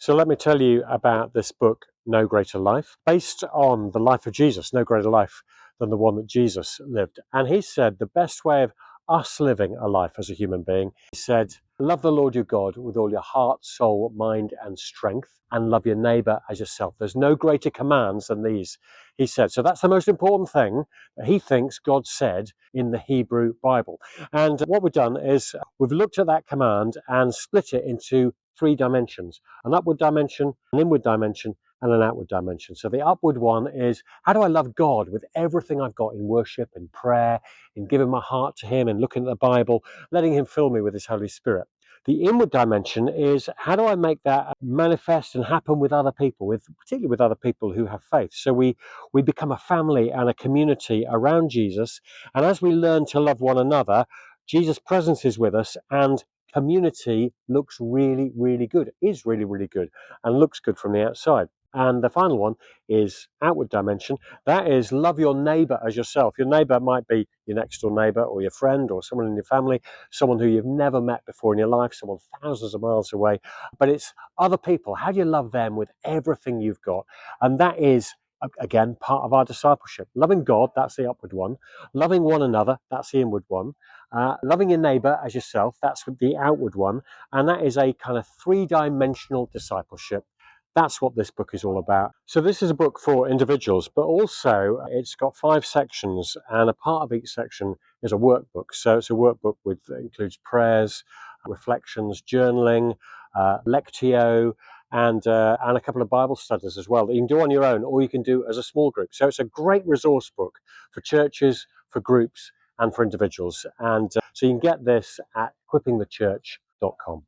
So let me tell you about this book, No Greater Life, based on the life of Jesus. No greater life than the one that Jesus lived. And he said the best way of us living a life as a human being, he said, love the Lord your God with all your heart, soul, mind, and strength, and love your neighbor as yourself. There's no greater commands than these, he said. So that's the most important thing that he thinks God said in the Hebrew Bible. And what we've done is we've looked at that command and split it into three dimensions: an upward dimension, an inward dimension, and an outward dimension. So the upward one is, how do I love God with everything I've got in worship, in prayer, in giving my heart to him, and looking at the Bible, letting him fill me with his Holy Spirit. The inward dimension is, how do I make that manifest and happen with other people, particularly with other people who have faith. So we become a family and a community around Jesus. And as we learn to love one another, Jesus' presence is with us, and community looks really, really good, is really, really good, and looks good from the outside. And the final one is outward dimension. That is, love your neighbor as yourself. Your neighbor might be your next door neighbor, or your friend, or someone in your family, someone who you've never met before in your life, someone thousands of miles away. But it's other people. How do you love them with everything you've got? And that is, again, part of our discipleship. Loving God, that's the upward one. Loving one another, that's the inward one. Loving your neighbor as yourself, that's the outward one. And that is a kind of three-dimensional discipleship. That's what this book is all about. So this is a book for individuals, but also it's got 5 sections, and a part of each section is a workbook. So it's a workbook that includes prayers, reflections, journaling, lectio, and a couple of Bible studies as well that you can do on your own, or you can do as a small group. So it's a great resource book for churches, for groups, and for individuals. And so you can get this at equippingthechurch.com.